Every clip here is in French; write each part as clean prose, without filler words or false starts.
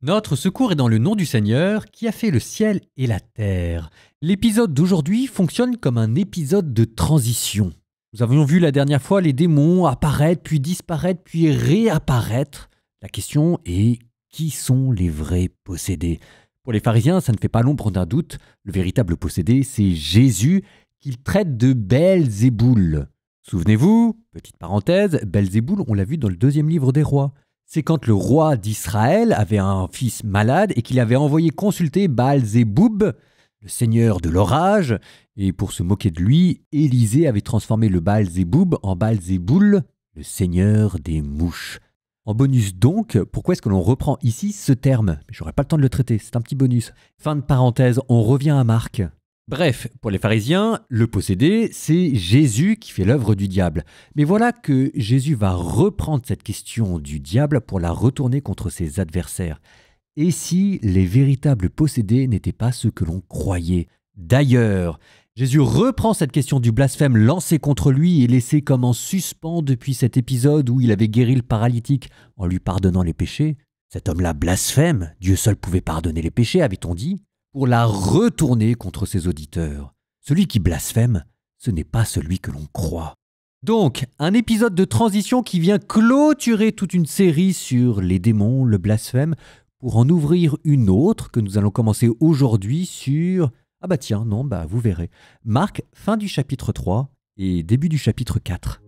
Notre secours est dans le nom du Seigneur qui a fait le ciel et la terre. L'épisode d'aujourd'hui fonctionne comme un épisode de transition. Nous avions vu la dernière fois les démons apparaître, puis disparaître, puis réapparaître. La question est, qui sont les vrais possédés? Pour les pharisiens, ça ne fait pas l'ombre d'un doute. Le véritable possédé, c'est Jésus qu'ils traitent de Belzéboul. Souvenez-vous, petite parenthèse, Belzéboul, on l'a vu dans le 2e livre des rois. C'est quand le roi d'Israël avait un fils malade et qu'il avait envoyé consulter Baal-Zéboub, le seigneur de l'orage. Et pour se moquer de lui, Élisée avait transformé le Baal-Zéboub en Baal-Zéboul, le seigneur des mouches. En bonus donc, pourquoi est-ce que l'on reprend ici ce terme? J'aurais pas le temps de le traiter, c'est un petit bonus. Fin de parenthèse, on revient à Marc. Bref, pour les pharisiens, le possédé, c'est Jésus qui fait l'œuvre du diable. Mais voilà que Jésus va reprendre cette question du diable pour la retourner contre ses adversaires. Et si les véritables possédés n'étaient pas ceux que l'on croyait? D'ailleurs, Jésus reprend cette question du blasphème lancé contre lui et laissé comme en suspens depuis cet épisode où il avait guéri le paralytique en lui pardonnant les péchés. Cet homme-là blasphème, Dieu seul pouvait pardonner les péchés, avait-on dit, pour la retourner contre ses auditeurs. Celui qui blasphème, ce n'est pas celui que l'on croit. Donc, un épisode de transition qui vient clôturer toute une série sur les démons, le blasphème, pour en ouvrir une autre que nous allons commencer aujourd'hui sur... vous verrez. Marc, fin du chapitre 3 et début du chapitre 4.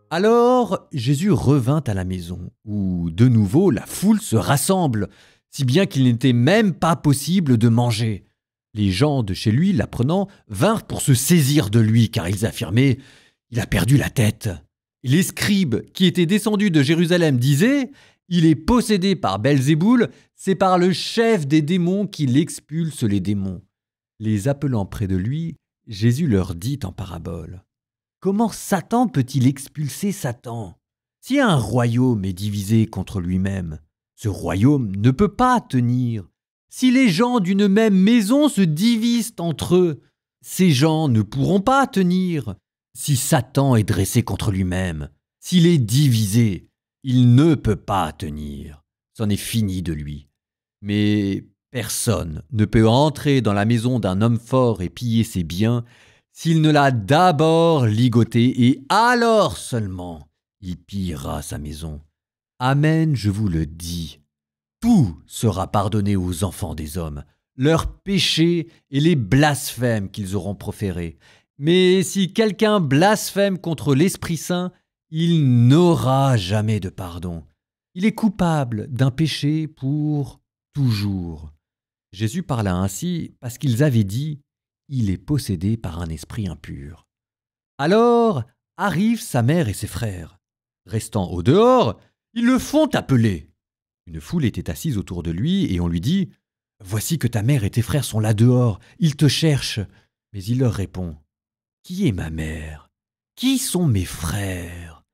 Alors, Jésus revint à la maison, où de nouveau la foule se rassemble, si bien qu'il n'était même pas possible de manger. Les gens de chez lui, l'apprenant, vinrent pour se saisir de lui, car ils affirmaient « Il a perdu la tête ». Les scribes qui étaient descendus de Jérusalem disaient « Il est possédé par Belzéboul, c'est par le chef des démons qu'il expulse les démons ». Les appelant près de lui, Jésus leur dit en parabole: comment Satan peut-il expulser Satan? Si un royaume est divisé contre lui-même, ce royaume ne peut pas tenir. Si les gens d'une même maison se divisent entre eux, ces gens ne pourront pas tenir. Si Satan est dressé contre lui-même, s'il est divisé, il ne peut pas tenir. C'en est fini de lui. Mais personne ne peut entrer dans la maison d'un homme fort et piller ses biens s'il ne l'a d'abord ligoté, et alors seulement il pillera sa maison. Amen, je vous le dis. Tout sera pardonné aux enfants des hommes, leurs péchés et les blasphèmes qu'ils auront proférés. Mais si quelqu'un blasphème contre l'Esprit Saint, il n'aura jamais de pardon. Il est coupable d'un péché pour toujours. Jésus parla ainsi parce qu'ils avaient dit: il est possédé par un esprit impur. Alors arrivent sa mère et ses frères. Restant au dehors, ils le font appeler. Une foule était assise autour de lui et on lui dit: voici que ta mère et tes frères sont là dehors, ils te cherchent. Mais il leur répond: qui est ma mère? Qui sont mes frères?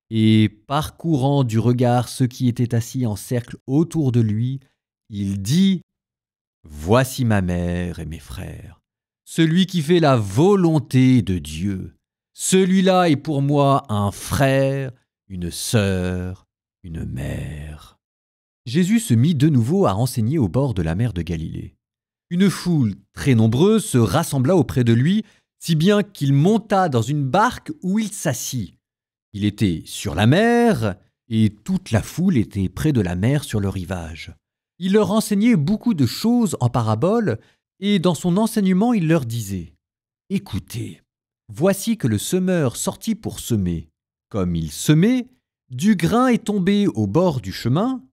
Et parcourant du regard ceux qui étaient assis en cercle autour de lui, il dit: voici ma mère et mes frères. Celui qui fait la volonté de Dieu, celui-là est pour moi un frère, une sœur, une mère. Jésus se mit de nouveau à enseigner au bord de la mer de Galilée. Une foule très nombreuse se rassembla auprès de lui, si bien qu'il monta dans une barque où il s'assit. Il était sur la mer, et toute la foule était près de la mer sur le rivage. Il leur enseignait beaucoup de choses en paraboles, et dans son enseignement, il leur disait: « Écoutez, voici que le semeur sortit pour semer. Comme il semait, du grain est tombé au bord du chemin.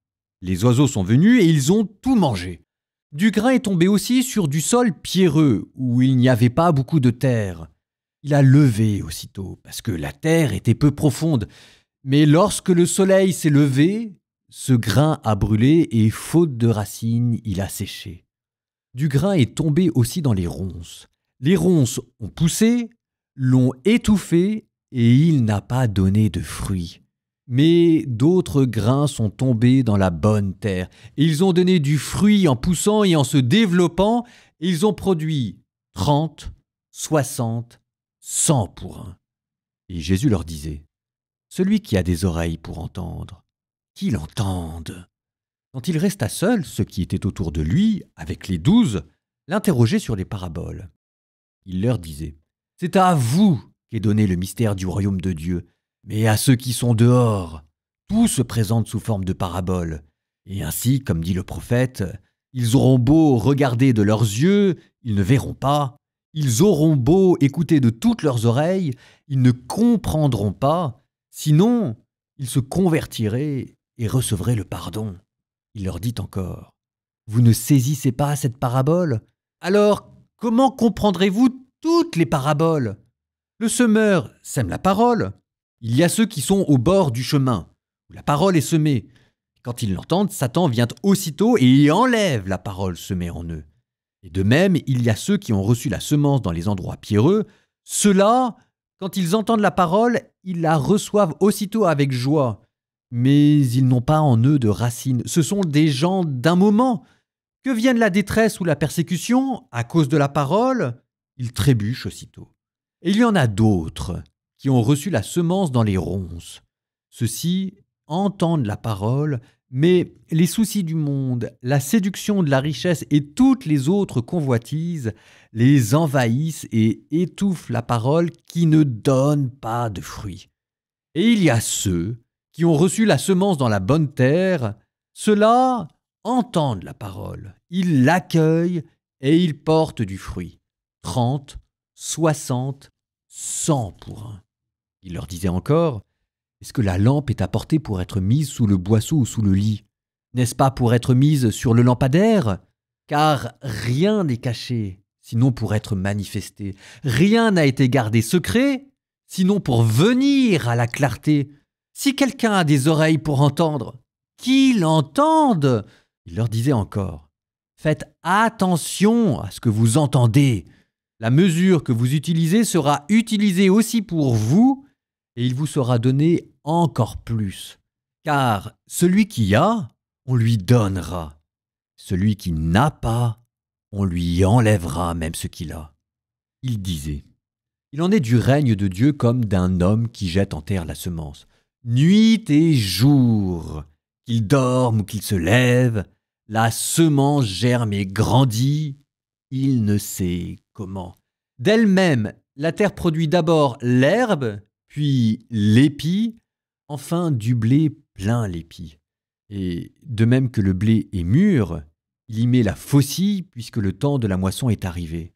Les oiseaux sont venus et ils ont tout mangé. Du grain est tombé aussi sur du sol pierreux, où il n'y avait pas beaucoup de terre. Il a levé aussitôt, parce que la terre était peu profonde. Mais lorsque le soleil s'est levé, ce grain a brûlé et, faute de racines, il a séché. Du grain est tombé aussi dans les ronces. Les ronces ont poussé, l'ont étouffé, et il n'a pas donné de fruits. Mais d'autres grains sont tombés dans la bonne terre, et ils ont donné du fruit en poussant et en se développant, et ils ont produit 30, 60, 100 pour un. Et Jésus leur disait: Celui qui a des oreilles pour entendre, qu'il entende. » Quand il resta seul, ceux qui étaient autour de lui, avec les 12, l'interrogeaient sur les paraboles. Il leur disait « C'est à vous qu'est donné le mystère du royaume de Dieu, mais à ceux qui sont dehors, tout se présente sous forme de paraboles. Et ainsi, comme dit le prophète, ils auront beau regarder de leurs yeux, ils ne verront pas. Ils auront beau écouter de toutes leurs oreilles, ils ne comprendront pas. Sinon, ils se convertiraient et recevraient le pardon. » Il leur dit encore « Vous ne saisissez pas cette parabole? Alors, comment comprendrez-vous toutes les paraboles? Le semeur sème la parole. Il y a ceux qui sont au bord du chemin, où la parole est semée. Quand ils l'entendent, Satan vient aussitôt et enlève la parole semée en eux. Et de même, il y a ceux qui ont reçu la semence dans les endroits pierreux. Ceux-là, quand ils entendent la parole, ils la reçoivent aussitôt avec joie. Mais ils n'ont pas en eux de racines. Ce sont des gens d'un moment. Que vienne la détresse ou la persécution, à cause de la parole, ils trébuchent aussitôt. Et il y en a d'autres qui ont reçu la semence dans les ronces. Ceux-ci entendent la parole, mais les soucis du monde, la séduction de la richesse et toutes les autres convoitises les envahissent et étouffent la parole qui ne donne pas de fruits. Et il y a ceux qui ont reçu la semence dans la bonne terre. Ceux-là entendent la parole, ils l'accueillent et ils portent du fruit. 30, 60, 100 pour un. Il leur disait encore « Est-ce que la lampe est apportée pour être mise sous le boisseau ou sous le lit? N'est-ce pas pour être mise sur le lampadaire? Car rien n'est caché, sinon pour être manifesté. Rien n'a été gardé secret, sinon pour venir à la clarté. Si quelqu'un a des oreilles pour entendre, qu'il entende !» Il leur disait encore « Faites attention à ce que vous entendez. La mesure que vous utilisez sera utilisée aussi pour vous, et il vous sera donné encore plus. Car celui qui a, on lui donnera. Celui qui n'a pas, on lui enlèvera même ce qu'il a. » Il disait « Il en est du règne de Dieu comme d'un homme qui jette en terre la semence. Nuit et jour, qu'il dorme ou qu'il se lève, la semence germe et grandit, il ne sait comment. D'elle-même, la terre produit d'abord l'herbe, puis l'épi, enfin du blé plein l'épi. Et de même que le blé est mûr, il y met la faucille puisque le temps de la moisson est arrivé. »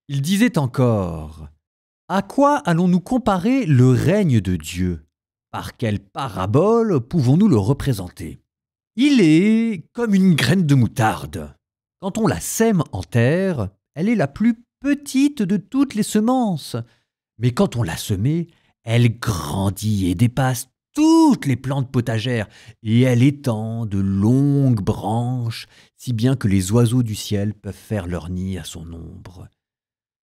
Il disait encore « À quoi allons-nous comparer le règne de Dieu? Par quelle parabole pouvons-nous le représenter? Il est comme une graine de moutarde. Quand on la sème en terre, elle est la plus petite de toutes les semences. Mais quand on l'a semée, elle grandit et dépasse toutes les plantes potagères, et elle étend de longues branches, si bien que les oiseaux du ciel peuvent faire leur nid à son ombre. »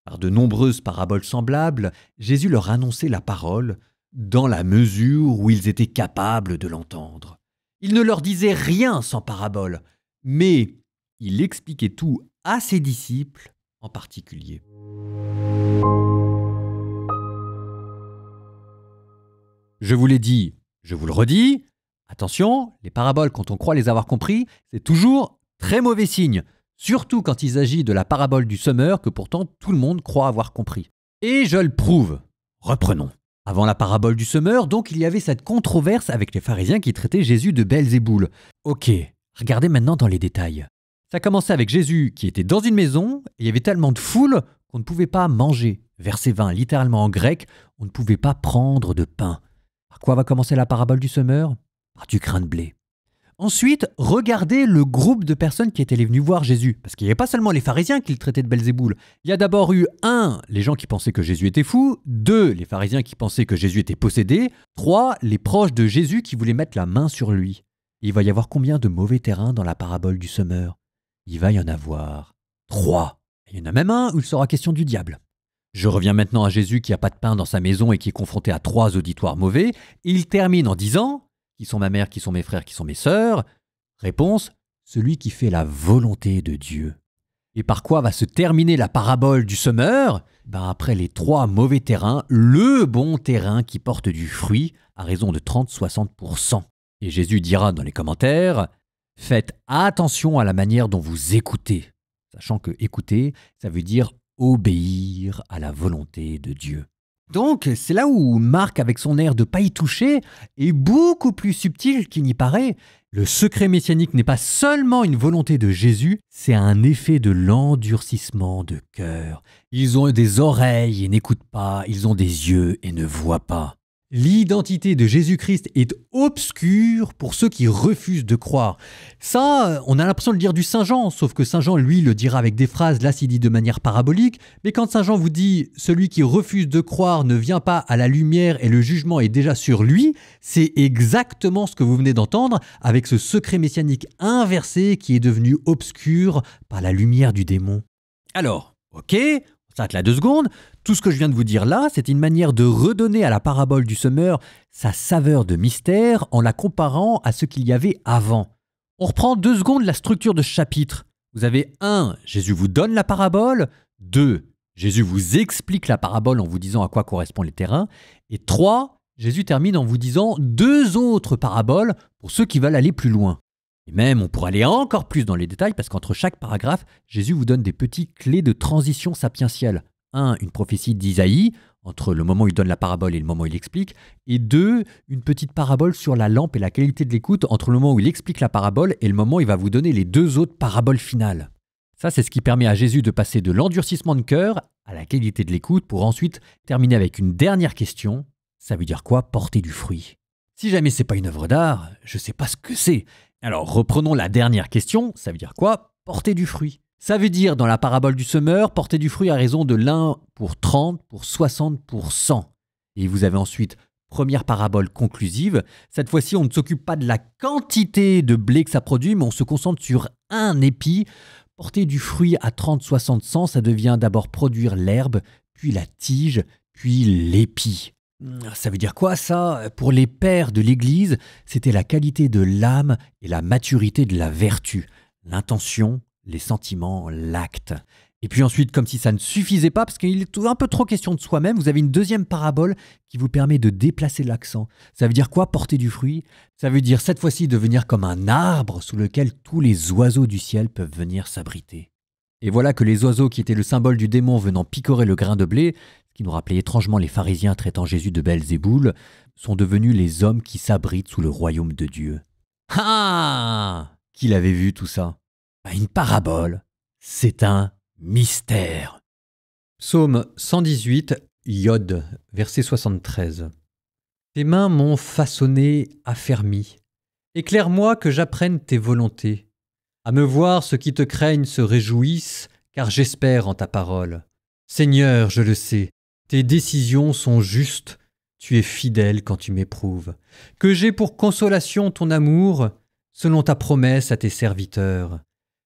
Par de nombreuses paraboles semblables, Jésus leur annonçait la parole, dans la mesure où ils étaient capables de l'entendre. Il ne leur disait rien sans parabole, mais il expliquait tout à ses disciples en particulier. Je vous l'ai dit, je vous le redis, attention, les paraboles, quand on croit les avoir compris, c'est toujours très mauvais signe, surtout quand il s'agit de la parabole du semeur que pourtant tout le monde croit avoir compris. Et je le prouve. Reprenons. Avant la parabole du semeur, donc, il y avait cette controverse avec les pharisiens qui traitaient Jésus de Belzéboul. Ok, regardez maintenant dans les détails. Ça commençait avec Jésus qui était dans une maison, et il y avait tellement de foule qu'on ne pouvait pas manger. Verset 20, littéralement en grec, on ne pouvait pas prendre de pain. Par quoi va commencer la parabole du semeur? Par du grain de blé. Ensuite, regardez le groupe de personnes qui étaient venues voir Jésus. Parce qu'il n'y avait pas seulement les pharisiens qui le traitaient de Belzéboul. Il y a d'abord eu 1, les gens qui pensaient que Jésus était fou. 2, les pharisiens qui pensaient que Jésus était possédé. 3, les proches de Jésus qui voulaient mettre la main sur lui. Et il va y avoir combien de mauvais terrains dans la parabole du semeur? Il va y en avoir 3. Il y en a même un où il sera question du diable. Je reviens maintenant à Jésus qui n'a pas de pain dans sa maison et qui est confronté à 3 auditoires mauvais. Et il termine en disant... Qui sont ma mère, qui sont mes frères, qui sont mes sœurs? Réponse, celui qui fait la volonté de Dieu. Et par quoi va se terminer la parabole du semeur? Après les 3 mauvais terrains, le bon terrain qui porte du fruit à raison de 30-60%. Et Jésus dira dans les commentaires, « Faites attention à la manière dont vous écoutez », sachant que écouter, ça veut dire obéir à la volonté de Dieu. Donc, c'est là où Marc, avec son air de pas y toucher, est beaucoup plus subtil qu'il n'y paraît. Le secret messianique n'est pas seulement une volonté de Jésus, c'est un effet de l'endurcissement de cœur. Ils ont des oreilles et n'écoutent pas, ils ont des yeux et ne voient pas. L'identité de Jésus-Christ est obscure pour ceux qui refusent de croire. Ça, on a l'impression de le dire du Saint Jean, sauf que Saint Jean, lui, le dira avec des phrases, là, c'est dit de manière parabolique. Mais quand Saint Jean vous dit « celui qui refuse de croire ne vient pas à la lumière et le jugement est déjà sur lui », c'est exactement ce que vous venez d'entendre avec ce secret messianique inversé qui est devenu obscur par la lumière du démon. Alors, ok, on s'arrête là 2 secondes. Tout ce que je viens de vous dire là, c'est une manière de redonner à la parabole du semeur sa saveur de mystère en la comparant à ce qu'il y avait avant. On reprend 2 secondes la structure de ce chapitre. Vous avez 1, Jésus vous donne la parabole. 2, Jésus vous explique la parabole en vous disant à quoi correspondent les terrains. Et 3, Jésus termine en vous disant 2 autres paraboles pour ceux qui veulent aller plus loin. Et même, on pourrait aller encore plus dans les détails parce qu'entre chaque paragraphe, Jésus vous donne des petites clés de transition sapientielle. 1, une prophétie d'Isaïe, entre le moment où il donne la parabole et le moment où il explique. Et 2, une petite parabole sur la lampe et la qualité de l'écoute entre le moment où il explique la parabole et le moment où il va vous donner les 2 autres paraboles finales. Ça, c'est ce qui permet à Jésus de passer de l'endurcissement de cœur à la qualité de l'écoute pour ensuite terminer avec une dernière question. Ça veut dire quoi, porter du fruit? Si jamais c'est pas une œuvre d'art, je sais pas ce que c'est. Alors reprenons la dernière question, ça veut dire quoi, porter du fruit? Ça veut dire, dans la parabole du semeur, porter du fruit à raison de l'1 pour 30 pour 60%. Et vous avez ensuite, première parabole conclusive. Cette fois-ci, on ne s'occupe pas de la quantité de blé que ça produit, mais on se concentre sur un épi. Porter du fruit à 30, 60, 100, ça devient d'abord produire l'herbe, puis la tige, puis l'épi. Ça veut dire quoi ça? Pour les pères de l'Église, c'était la qualité de l'âme et la maturité de la vertu. L'intention, les sentiments, l'acte. Et puis ensuite, comme si ça ne suffisait pas, parce qu'il est un peu trop question de soi-même, vous avez une deuxième parabole qui vous permet de déplacer l'accent. Ça veut dire quoi, porter du fruit? Ça veut dire cette fois-ci devenir comme un arbre sous lequel tous les oiseaux du ciel peuvent venir s'abriter. Et voilà que les oiseaux qui étaient le symbole du démon venant picorer le grain de blé, ce qui nous rappelait étrangement les pharisiens traitant Jésus de Belzéboul, sont devenus les hommes qui s'abritent sous le royaume de Dieu. Ah! Qui l'avait vu tout ça? Une parabole, c'est un mystère. Psaume 118, Yod, verset 73. Tes mains m'ont façonné, affermi. Éclaire-moi que j'apprenne tes volontés. À me voir ceux qui te craignent se réjouissent, car j'espère en ta parole. Seigneur, je le sais, tes décisions sont justes, tu es fidèle quand tu m'éprouves. Que j'ai pour consolation ton amour, selon ta promesse à tes serviteurs.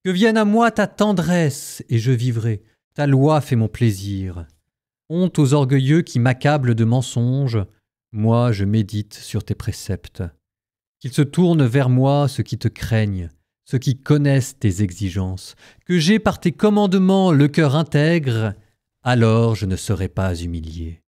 Que vienne à moi ta tendresse, et je vivrai. Ta loi fait mon plaisir. Honte aux orgueilleux qui m'accablent de mensonges. Moi, je médite sur tes préceptes. Qu'ils se tournent vers moi ceux qui te craignent, ceux qui connaissent tes exigences. Que j'ai par tes commandements le cœur intègre, alors je ne serai pas humilié.